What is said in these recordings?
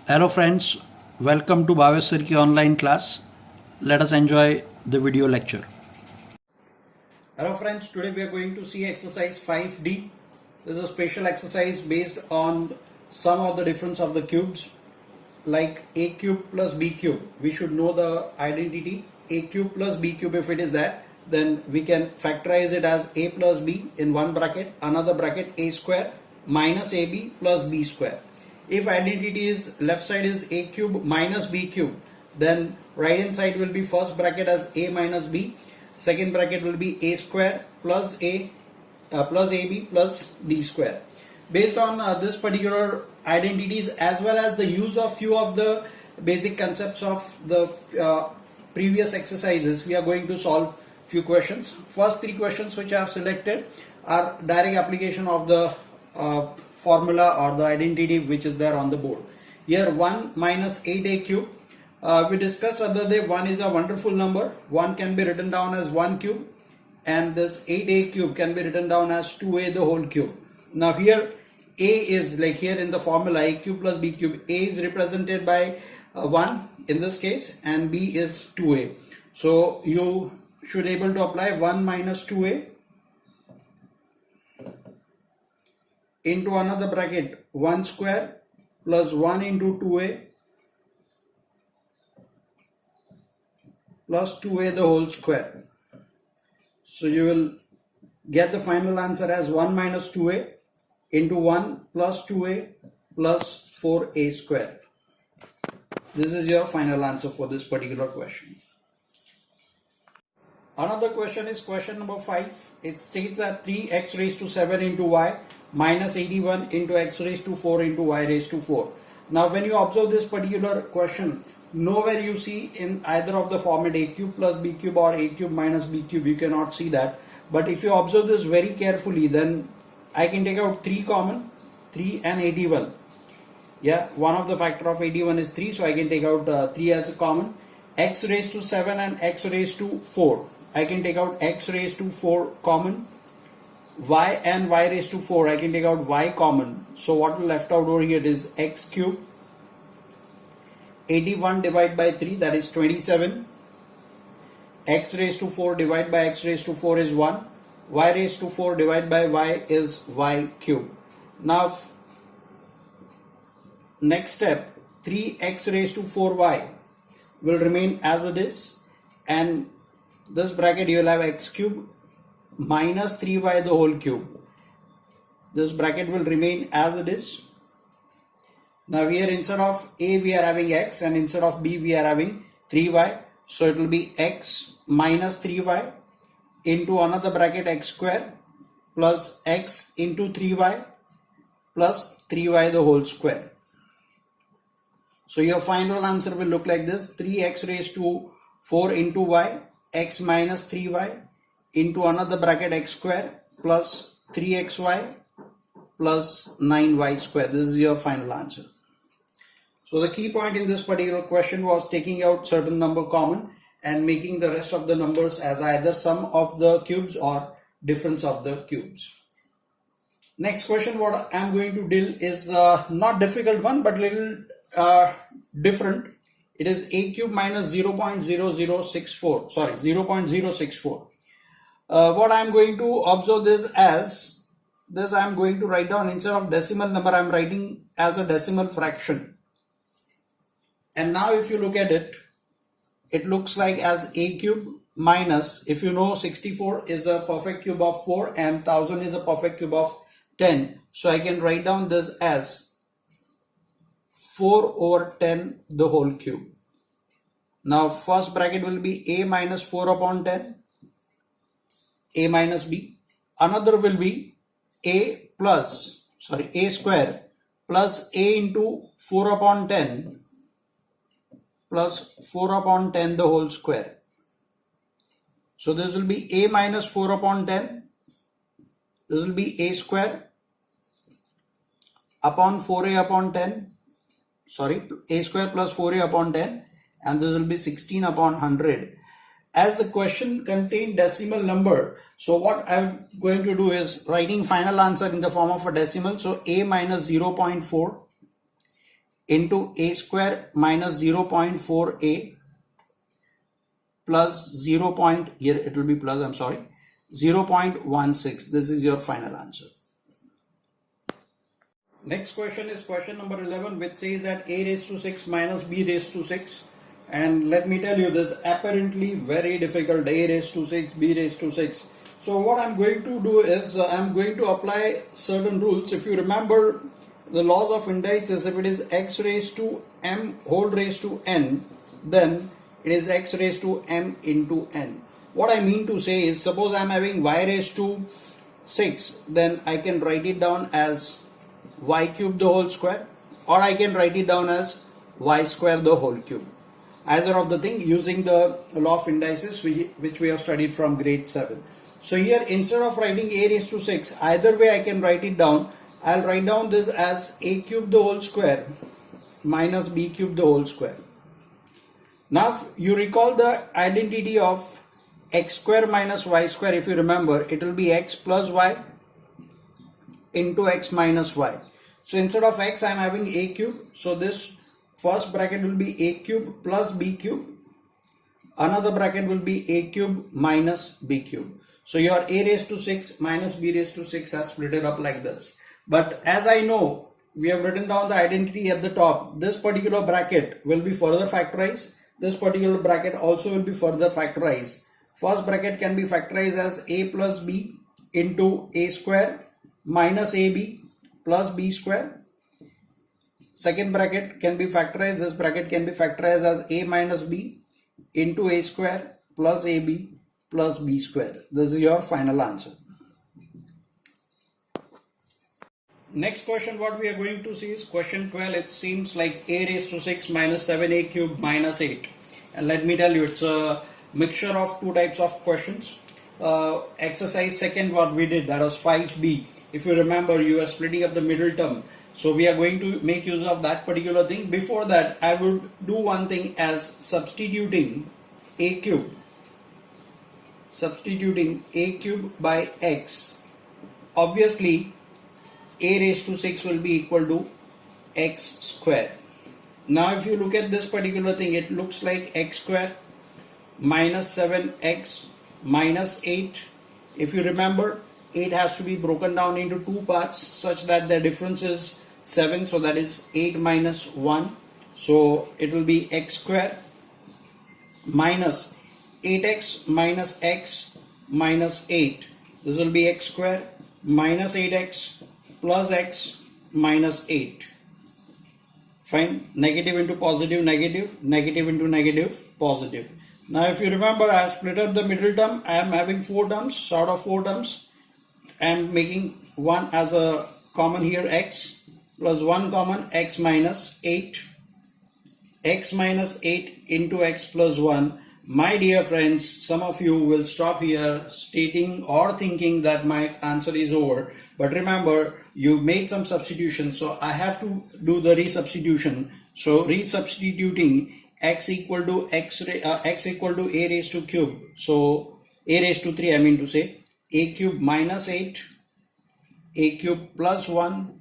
Hello friends, welcome to Bhavesh Sir ki online class. Let us enjoy the video lecture. Hello friends, today we are going to see exercise 5D. This is a special exercise based on sum of the difference of the cubes like a cube plus b cube. We should know the identity a cube plus b cube. If it is that, then we can factorize it as a plus b in one bracket, another bracket a square minus ab plus b square. If identity is left side is a cube minus b cube, then right hand side will be first bracket as a minus b, second bracket will be a square plus a plus ab plus b square. Based on this particular identities as well as the use of few of the basic concepts of the previous exercises, we are going to solve few questions. First three questions which I have selected are direct application of the formula or the identity which is there on the board. Here 1 minus 8a cube. We discussed other day 1 is a wonderful number. 1 can be written down as 1 cube and this 8a cube can be written down as 2a the whole cube. Now here a is like here in the formula a cube plus b cube. A is represented by 1 in this case and b is 2a. So you should able to apply 1 minus 2a into another bracket 1 square plus 1 into 2a plus 2a the whole square. So you will get the final answer as 1 minus 2a into 1 plus 2a plus 4a square. This is your final answer for this particular question. Another question is question number 5. It states that 3x raised to 7 into y minus 81 into x raised to 4 into y raised to 4. Now when you observe this particular question, nowhere you see in either of the format a cube plus b cube or a cube minus b cube. You cannot see that. But if you observe this very carefully, then I can take out 3 common, 3 and 81. Yeah, one of the factor of 81 is 3, so I can take out 3 as a common. X raised to 7 and x raised to 4. I can take out x raised to 4 common. Y and y raised to 4, I can take out y common. So what will left out over here is x cube. 81 divided by 3, that is 27. X raised to 4 divided by x raised to 4 is 1. Y raised to 4 divided by y is y cube. Now next step, 3x raised to 4y will remain as it is, and this bracket you will have x cube minus 3y the whole cube. This bracket will remain as it is. Now here instead of a we are having x and instead of b we are having 3y. So it will be x minus 3y into another bracket x square plus x into 3y plus 3y the whole square. So your final answer will look like this: 3x raised to 4 into y, x minus 3y into another bracket x square plus 3xy plus 9y square. This is your final answer. So the key point in this particular question was taking out certain number common and making the rest of the numbers as either sum of the cubes or difference of the cubes. Next question what I am going to deal is not difficult one but little different. It is a cube minus 0.0064, sorry 0.064. What I am going to observe this as, this I am going to write down instead of decimal number I am writing as a decimal fraction. And now if you look at it, it looks like as a cube minus, if you know 64 is a perfect cube of 4 and 1000 is a perfect cube of 10. So I can write down this as 4 over 10 the whole cube. Now first bracket will be a minus 4 upon 10, a minus b. Another will be a plus, sorry, a square plus a into 4 upon 10 plus 4 upon 10 the whole square. So this will be a minus 4 upon 10. This will be a square upon 4a upon 10. Sorry, a square plus 4a upon 10, and this will be 16 upon 100. As the question contained decimal number, so what I'm going to do is writing final answer in the form of a decimal. So a minus 0.4 into a square minus 0.4a plus 0. Here it will be plus, I'm sorry, 0.16. This is your final answer. Next question is question number 11, which says that a raised to 6 minus b raised to 6. And let me tell you, this apparently very difficult, a raised to 6, b raised to 6. So what I'm going to do is I'm going to apply certain rules. If you remember the laws of indices, if it is x raised to m whole raised to n, then it is x raised to m into n. What I mean to say is, suppose I'm having y raised to 6, then I can write it down as y cube the whole square, or I can write it down as y square the whole cube. Either of the thing, using the law of indices which we have studied from grade 7. So here, instead of writing a raised to 6, either way I can write it down. I'll write down this as a cube the whole square minus b cube the whole square. Now you recall the identity of x square minus y square. If you remember, it will be x plus y into x minus y. So instead of x, I am having a cube. So this first bracket will be a cube plus b cube. Another bracket will be a cube minus b cube. So your a raised to 6 minus b raised to 6 has split it up like this. But as I know, we have written down the identity at the top. This particular bracket will be further factorized. This particular bracket also will be further factorized. First bracket can be factorized as a plus b into a square minus ab plus b square. Second bracket can be factorized, this bracket can be factorized as a minus b into a square plus ab plus b square. This is your final answer. Next question what we are going to see is question 12. It seems like a raised to 6 minus 7a cube minus 8. And let me tell you, it's a mixture of two types of questions. Exercise second what we did, that was 5b. If you remember, you are splitting up the middle term. So we are going to make use of that particular thing. Before that, I would do one thing as substituting a cube. Substituting a cube by x. Obviously, a raised to 6 will be equal to x square. Now if you look at this particular thing, it looks like x square minus 7x minus 8. If you remember, 8 has to be broken down into two parts such that the difference is 7. So that is 8 minus 1. So it will be x square minus 8x minus x minus 8. This will be x square minus 8x plus x minus 8. Fine. Negative into positive, negative, negative into negative, positive. Now if you remember, I have split up the middle term. I am having 4 terms. Sort of 4 terms. I am making one as a common here, x plus 1 common, x minus 8. X minus 8 into x plus 1. My dear friends, some of you will stop here stating or thinking that my answer is over. But remember, you made some substitution, so I have to do the resubstitution. So resubstituting x equal to x equal to a raised to cube. So a raised to 3, I mean to say, a cube minus 8, a cube plus 1,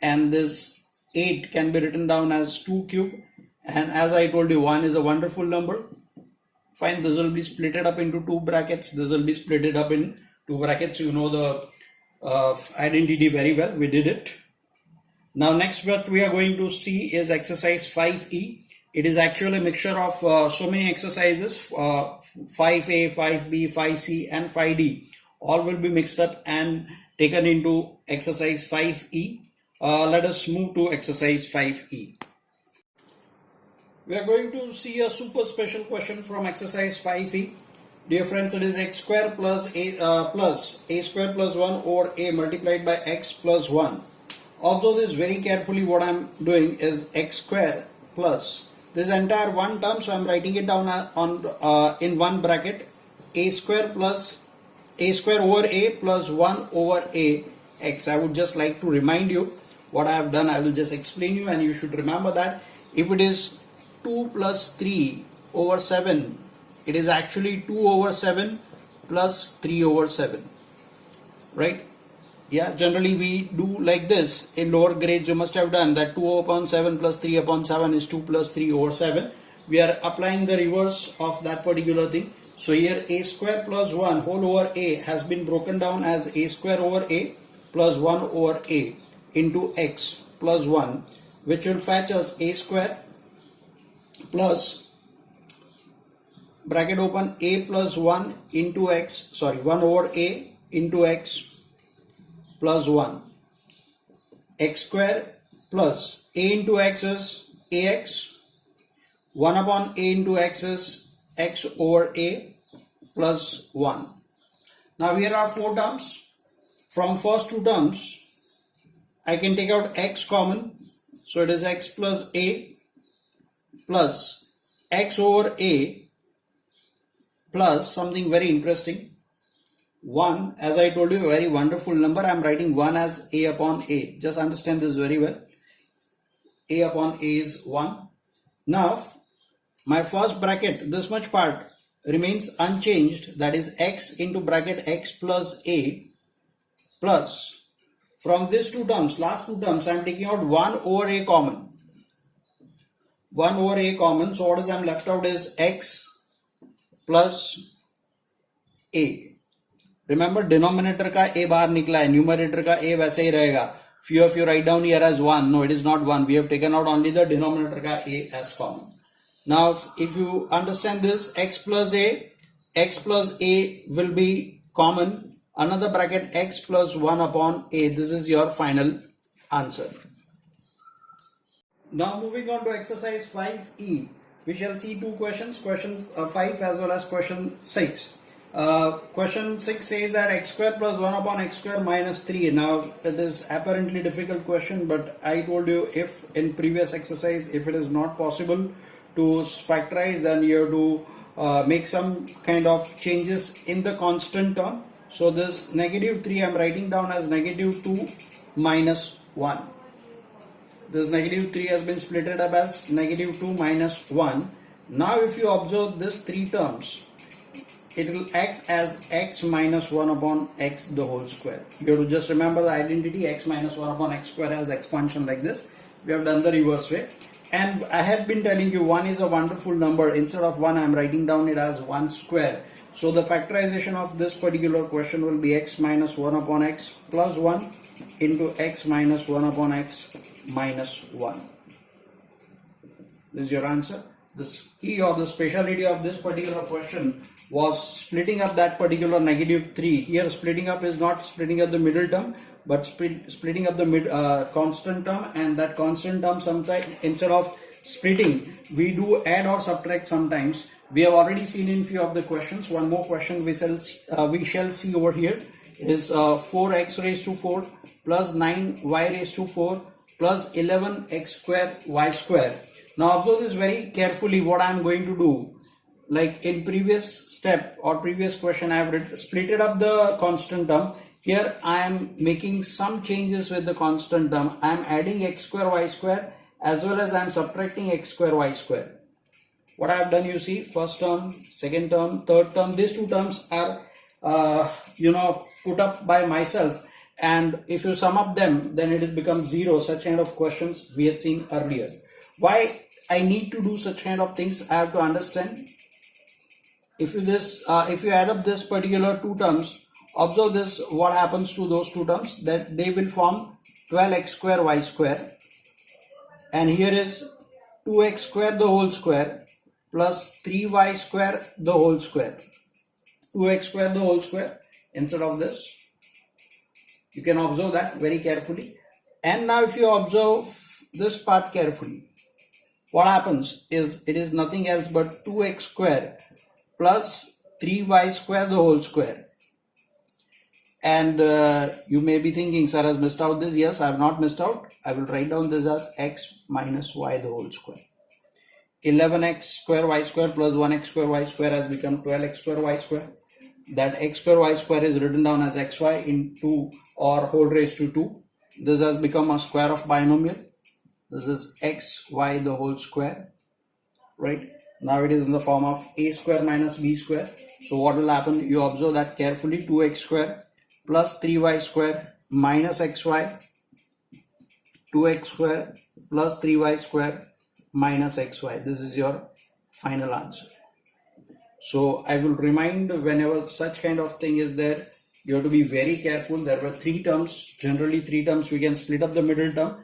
and this 8 can be written down as 2 cube. And as I told you, 1 is a wonderful number. Fine, this will be splitted up into two brackets. This will be splitted up in two brackets. You know the identity very well. We did it. Now next what we are going to see is exercise 5e. It is actually a mixture of so many exercises, 5a, 5b, 5c and 5d. All will be mixed up and taken into exercise 5e. Let us move to exercise 5e. We are going to see a super special question from exercise 5e. Dear friends, it is x square plus a square plus 1 over a multiplied by x plus 1. Observe this very carefully. What I am doing is x square plus this entire one term, so I am writing it down in one bracket, a square plus a square over a plus 1 over a x. I would just like to remind you what I have done. I will just explain you and you should remember that if it is 2 plus 3 over 7, it is actually 2 over 7 plus 3 over 7, right? Yeah, generally we do like this. In lower grades you must have done that 2 upon 7 plus 3 upon 7 is 2 plus 3 over 7. We are applying the reverse of that particular thing. So here a square plus 1 whole over a has been broken down as a square over a plus 1 over a into x plus 1, which will fetch us a square plus bracket open a plus 1 into x, 1 over a into x plus 1, x square plus a into x is ax, 1 upon a into x is x over a plus 1. Now here are 4 terms. From first 2 terms I can take out x common, so it is x plus a plus x over a plus something very interesting, 1. As I told you, a very wonderful number. I am writing 1 as a upon a. Just understand this very well. A upon a is 1. Now my first bracket, this much part remains unchanged, that is x into bracket x plus a plus, from these 2 terms, last 2 terms, I am taking out 1 over a common. 1 over a common, so what is I am left out is x plus a. Remember, denominator का a बाहर निकला है, numerator का a वैसे ही रहेगा. Few of you write down here as 1. No, it is not 1. We have taken out only the denominator का a as common. Now, if you understand this, x plus a will be common. Another bracket x plus 1 upon a. This is your final answer. Now moving on to exercise 5e, we shall see 2 questions, questions 5 as well as question 6. Question 6 says that x square plus 1 upon x square minus 3. Now it is apparently difficult question, but I told you, if in previous exercise if it is not possible to factorize, then you have to make some kind of changes in the constant term. So this negative 3 I am writing down as negative 2 minus 1. This negative 3 has been split up as negative 2 minus 1. Now if you observe this 3 terms, it will act as x minus 1 upon x the whole square. You have to just remember the identity, x minus 1 upon x square has expansion like this. We have done the reverse way. And I had been telling you 1 is a wonderful number. Instead of 1 I am writing down it as 1 square. So the factorization of this particular question will be x minus 1 upon x plus 1 into x minus 1 upon x minus 1. This is your answer. The key or the speciality of this particular question was splitting up that particular negative 3. Here splitting up is not splitting up the middle term, but splitting up the constant term, and that constant term sometimes instead of splitting we do add or subtract sometimes. We have already seen in few of the questions. One more question we shall see over here is 4x raised to 4 plus 9y raised to 4 plus 11x square y square. Now observe this very carefully what I am going to do. Like in previous step or previous question I have split up the constant term. Here I am making some changes with the constant term. I am adding x square y square as well as I am subtracting x square y square. What I have done, you see, first term, second term, third term, these 2 terms are put up by myself, and if you sum up them then it has become 0. Such kind of questions we had seen earlier. Why I need to do such kind of things, I have to understand. If you add up this particular 2 terms, observe this, what happens to those 2 terms, that they will form 12x square y square, and here is 2x square the whole square plus 3y square the whole square. 2x square the whole square instead of this. You can observe that very carefully. And now if you observe this part carefully, what happens is it is nothing else but 2x square plus 3y square the whole square. And you may be thinking, sir has missed out this. Yes, I have not missed out. I will write down this as x minus y the whole square. 11x square y square plus 1x square y square has become 12x square y square. That x square y square is written down as xy into or whole raised to 2. This has become a square of binomial. This is xy the whole square, right? Now it is in the form of a square minus b square. So what will happen? You observe that carefully. 2x square plus 3y square minus xy 2x square plus 3y square minus xy. This is your final answer. So I will remind, whenever such kind of thing is there, you have to be very careful. There were three terms. Generally three terms, we can split up the middle term.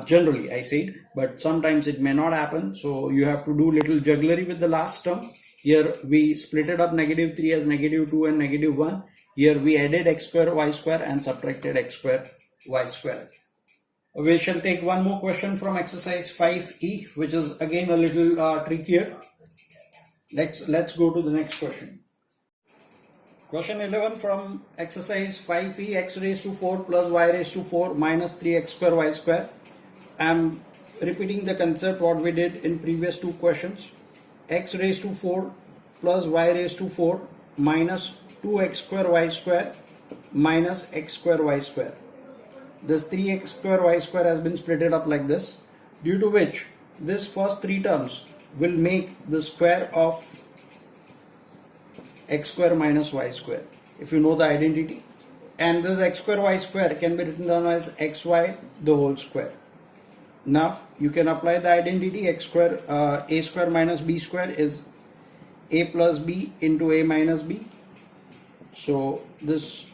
Generally I said, but sometimes it may not happen. So you have to do little jugglery with the last term. Here we split it up, -3 as -2 and -1. Here we added x square y square and subtracted x square y square. We shall take one more question from exercise 5E, which is again a little trickier. Let's go to the next question. Question 11 from exercise 5E, x raised to 4 plus y raised to 4 minus 3x square y square. I am repeating the concept what we did in previous two questions. X raised to 4 plus y raised to 4 minus 2x square y square minus x square y square. This 3x square y square has been split up like this, due to which this first three terms will make the square of x square minus y square, if you know the identity. And this x square y square can be written down as xy the whole square. Now you can apply the identity. X square a square minus b square is a plus b into a minus b. So this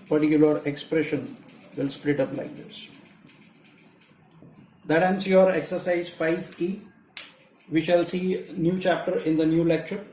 particular expression will split up like this. That ends your exercise 5E. We shall see new chapter in the new lecture.